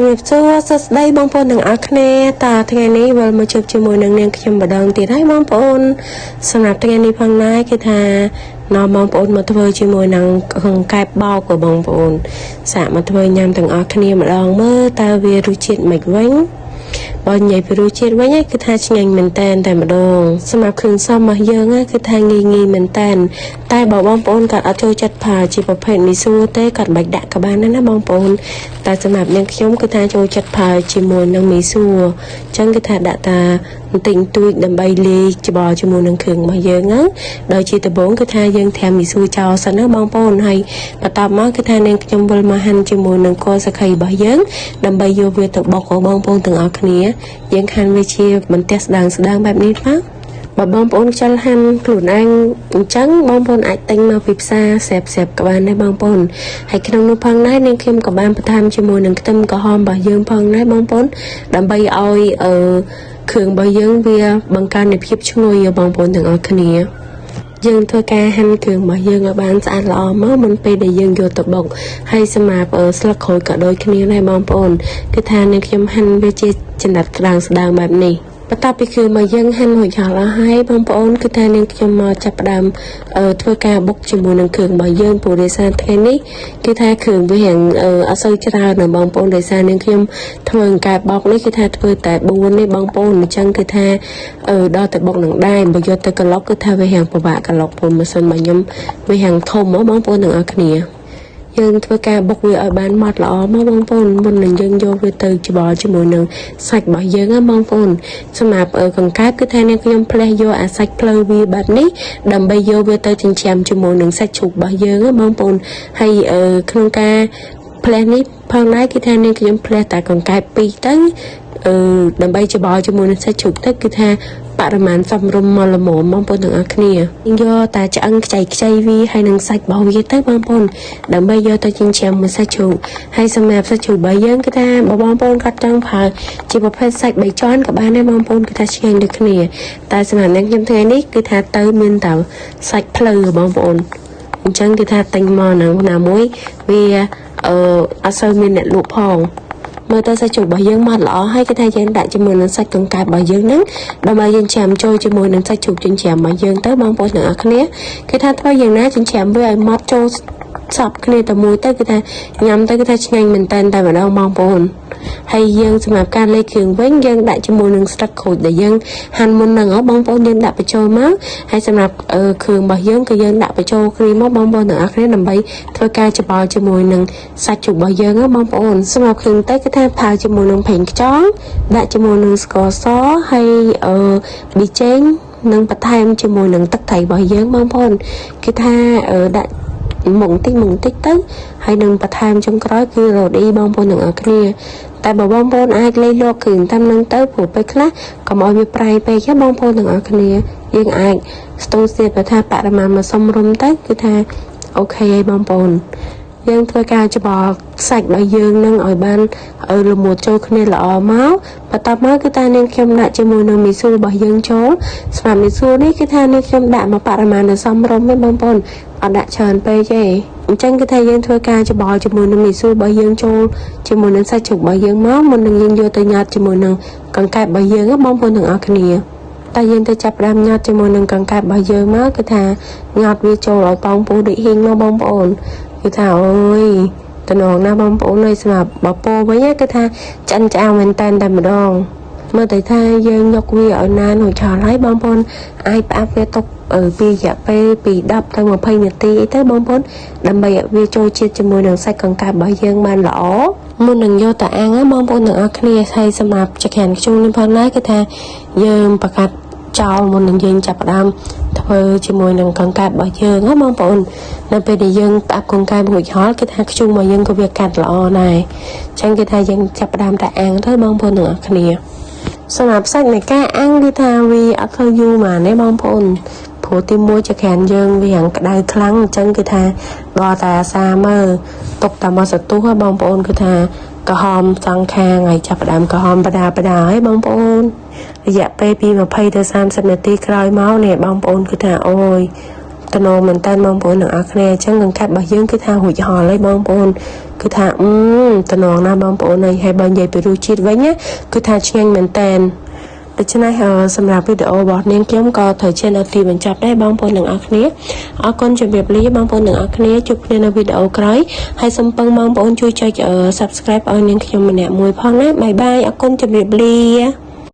ជំរាបសួរសួស្តីបងប្អូនទាំងអស់គ្នាតើថ្ងៃនេះវិលមកជួបជាមួយនឹងនាងខ្ញុំម្ដងទៀតហើយបងប្អូនសម្រាប់ថ្ងៃនេះផងដែរគឺថានាំបងប្អូនមកធ្វើជាមួយនឹងកែបបោកcủaបងប្អូនសាកមកធ្វើញ៉ាំទាំងអស់គ្នាម្ដងមើលតើវារសជាតិម៉េចវិញបើនិយាយពីរសជាតិវិញគឺថាឆ្ងាញ់មែនតែនតែម្ដងសម្រាប់គ្រឿងផ្សំរបស់យើងគឺថាងាយមែនតែនតែបើបងប្អូនគាត់អត់ចូលចិត្តផាជាប្រភេទមីស៊ូទេគាត់មិនដាក់ក៏បានដែរណាបងប្អូនតែសម្រាប់នាងខ្ញុំគឺថាចូលចិត្តផាជាមួយនឹងមីស៊ូអញ្ចឹងគឺថាដាក់តាបន្តិចតួចដើម្បីលាយច្បល់ជាមួយនឹងគ្រឿងរបស់យើងហ្នឹងដោយជាដំបូងគឺថាយើងត្រាំមីស៊ូចោលសិនណាបងប្អូនហើយបន្ទាប់មកគឺថានាងខ្ញុំវិលមកហាន់ជាមួយនឹងគល់សក្ខីរបស់យើងដើម្បីយកវាទៅបុករបស់បងប្អូនទាំងអស់គ្នាយើងហាន់វាជាបន្ទះស្ដើងបែបនេះណាបើបងប្អូនខ្ជិលហាន់ខ្លួនឯងអញ្ចឹងបងប្អូនអាចទិញមកពីផ្សារស្រាប់ក៏បានដែរបងប្អូនហើយក្នុងនោះផងដែរនាងខ្ញុំក៏បានបន្ថែមជាមួយនឹងខ្ទឹមក្រហមរបស់យើងផងដែរបងប្អូនដើម្បីឲ្យគ្រឿងរបស់យើងវាបង្កើនភាពឈ្ងុយរបស់បងប្អូនទាំងអស់គ្នាយើងធ្វើការហាន់គ្រឿងរបស់យើងឲ្យបានស្អាតល្អមកមុនពេលដែលយើងយកទៅបុកហើយសម្រាប់ស្លឹកក្រូចក៏ដូចគ្នាដែរបងប្អូនគឺថានាងខ្ញុំហាន់វាជាចំណិតស្ដើងបែបនេះបន្ទាប់ពីគ្រឿងរបស់យើងហាន់រួចហើយហើយបងប្អូនគឺថានាងខ្ញុំមកចាប់ផ្ដើមធ្វើការបុកជាមួយនឹងគ្រឿងរបស់យើងព្រោះដោយសារថ្ងៃនេះគឺថាគ្រឿងវារៀងអត់សូវច្រើនណាបងប្អូនដោយសារនាងខ្ញុំធ្វើកែបោកនេះគឺថាធ្វើតែ4នេះបងប្អូនអញ្ចឹងគឺថាដល់តែបុកនឹងដែរបើយកទៅក្លុកគឺថាវារៀងពិបាកក្លុកព្រោះម៉ាស៊ីនរបស់ខ្ញុំវារៀងធំបងប្អូនទាំងអស់គ្នាយើងធ្វើការបុកវាឲ្យបានម៉ត់ល្អមកបងប្អូនមុននឹងយើងយកវាទៅច្បល់ជាមួយនឹងសាច់របស់យើងណាបងប្អូនសម្រាប់កង្កែបគឺថានាងខ្ញុំផ្លេសយកអាសាច់ភ្លៅវាបែបនេះដើម្បីយកវាទៅចិញ្ច្រាំជាមួយនឹងសាច់ជ្រូករបស់យើងណាបងប្អូនហើយក្នុងការផ្លេសនេះផងដែរគឺថានាងខ្ញុំផ្លេសតែកង្កែប2ទៅដើម្បីច្បល់ជាមួយនឹងសាច់ជ្រូកទៅគឺថាបរិមាណសមរម្យមកល្មមបងប្អូនទាំងអស់គ្នាយកតែឆ្អឹងខ្ចីវាហើយនឹងសាច់របស់វាទៅបងប្អូនដើម្បីយកទៅចិញ្ច្រាំមួយសាច់ជ្រូកហើយសម្រាប់សាច់ជ្រូករបស់យើងគឺថាបងប្អូនគាត់ចង់ប្រើជាប្រភេទសាច់3ជាន់ក៏បានដែរបងប្អូនគឺថាឆ្ងាញ់ដូចគ្នាតែសម្រាប់អ្នកខ្ញុំថ្ងៃនេះគឺថាទៅមានតែសាច់ភ្លៅបងប្អូនអញ្ចឹងគឺថាទិញមកណាមួយវាអត់សូវមានអ្នកលក់ផងមើលទៅសាច់ជ្រូករបស់យើងមកល្អហើយគេថាយើងដាក់ជាមួយនឹងសាច់កង្កែបរបស់យើងហ្នឹងដើម្បីយើងច្រាំចូលជាមួយនឹងសាច់ជ្រូកចិញ្ច្រាំរបស់យើងទៅបងប្អូនទាំងអស់គ្នាគេថាធ្វើយ៉ាងណាចិញ្ច្រាំវាឲ្យម៉ត់ចូលសពគ្នាតែមួយទៅគឺថាញ៉ាំទៅគឺថាឆ្ងាញ់មែនតែម្ដងបងប្អូនហើយយើងសម្រាប់ការលេខគ្រឿងវិញយើងដាក់ជាមួយនឹងស្លឹកក្រូចដែលយើងហាន់មុនហ្នឹងបងប្អូនយើងដាក់បញ្ចូលមកហើយសម្រាប់គ្រឿងរបស់យើងក៏យើងដាក់បញ្ចូលគ្នាមកបងប្អូនទាំងអស់គ្នាដើម្បីធ្វើការច្បល់ជាមួយនឹងសាច់ជ្រូករបស់យើងបងប្អូនសម្រាប់គ្រឿងទៅគឺថាផាជាមួយនឹងប្រេងខ្យងដាក់ជាមួយនឹងស្ករសហើយប៊ីចេងនិងបន្ថែមជាមួយនឹងទឹកត្រីរបស់យើងបងប្អូនគឺថាដាក់មុងតិចទៅហើយនឹងបន្ថែមចុងក្រោយគឺរ៉ូឌីបងប្អូនទាំងអស់គ្នាតែបើបងប្អូនអាចលេខលក់គ្រឿងតាមនឹងទៅព្រោះពេលខ្លះកុំឲ្យវាប្រៃពេកបងប្អូនទាំងអស់គ្នាយើងអាចស្ទង់ស្ទាបថាបរិមាណមកសមរម្យទៅគឺថាអូខេហើយបងប្អូនយើងធ្វើការច្បល់សាច់របស់យើងនឹងឲ្យបានល្មួតចូលគ្នាល្អមកបន្ទាប់មកគឺថានាងខ្ញុំដាក់ជាមួយនឹងមីស៊ូរបស់យើងចូលសម្រាប់មីស៊ូនេះគឺថានាងខ្ញុំដាក់មកបរិមាណសមរម្យទេបងប្អូនអត់ដាក់ច្រើនពេកទេអញ្ចឹងគឺថាយើងធ្វើការច្បល់ជាមួយនឹងមីស៊ូរបស់យើងចូលជាមួយនឹងសាច់ជ្រូករបស់យើងមកមុននឹងយើងយកទៅញ៉ាត់ជាមួយនឹងកង្កែបរបស់យើងបងប្អូនទាំងអស់គ្នាតែយើងទៅចាប់ផ្ដើមញ៉ាត់ជាមួយនឹងកង្កែបរបស់យើងមកគឺថាញ៉ាត់វាចូលឲ្យបងប្អូនដូចហ៊ីងមកបងប្អូនគឺថាអូយតំណងណាបងប្អូនហើយសម្រាប់បបោវិញគឺថាឆ្អិនឆ្អៅមែនតែម្ដងមើលទៅថាយើងយកវាឲ្យណានរួចហើយបងប្អូនអាចផ្អាប់វាទុកពីរយៈពេលពី10ទៅ20នាទីអីទៅបងប្អូនដើម្បីឲ្យវាចូលជាតិជាមួយនឹងសាច់កង្កែបរបស់យើងបានល្អមុននឹងយកទៅអាំងបងប្អូនទាំងអស់គ្នាហើយសម្រាប់ចក្រានខ្ជុំនេះផងដែរគឺថាយើងប្រកាសចោលមុននឹងយើងចាប់ផ្ដើមធ្វើជាមួយនឹងកង្កែបរបស់យើងបងប្អូននៅពេលដែលយើងផ្អាប់កង្កែបរួចហើយគឺថាខ្ជុំរបស់យើងក៏វាកាត់ល្អដែរអញ្ចឹងគឺថាយើងចាប់ផ្ដើមតែអាំងទៅបងប្អូនទាំងអស់គ្នាសម្រាប់សាច់នៃការអាំងគឺថាវាអត់ធ្វើយូរម៉ាទេបងប្អូនព្រោះទីមួយចក្រានយើងវាយ៉ាងក្តៅខ្លាំងអញ្ចឹងគឺថាដល់តែអាសាមើលទុកតែមកសន្ទុះបងប្អូនគឺថាក្រហមសងខាងហើយចាប់ផ្ដើមក្រហមបដាហើយបងប្អូនរយៈពេលពី20ទៅ30នាទីក្រោយមកនេះបងប្អូនគឺថាអូយ ตโนมันตันบางปนหนังอาคเนจังเงินคัดบ่យើងគឺថារួចហល់ហើយបងប្អូនគឺថាตนองណាបងប្អូនហើយបើនិយាយពីរសជាតិវិញណាគឺថាឆ្ងាញ់មែនតែនដូច្នេះសម្រាប់វីដេអូរបស់នាងខ្ញុំក៏ត្រូវជានៅទីបញ្ចប់ដែរបងប្អូនទាំងអស់គ្នាអរគុណជម្រាបលាបងប្អូនទាំងអស់គ្នាជួបគ្នានៅវីដេអូក្រោយហើយសូមពឹងបងប្អូនជួយចុច Subscribe ឲ្យនាងខ្ញុំម្នាក់មួយផងណាបាយបាយអរគុណជម្រាបលា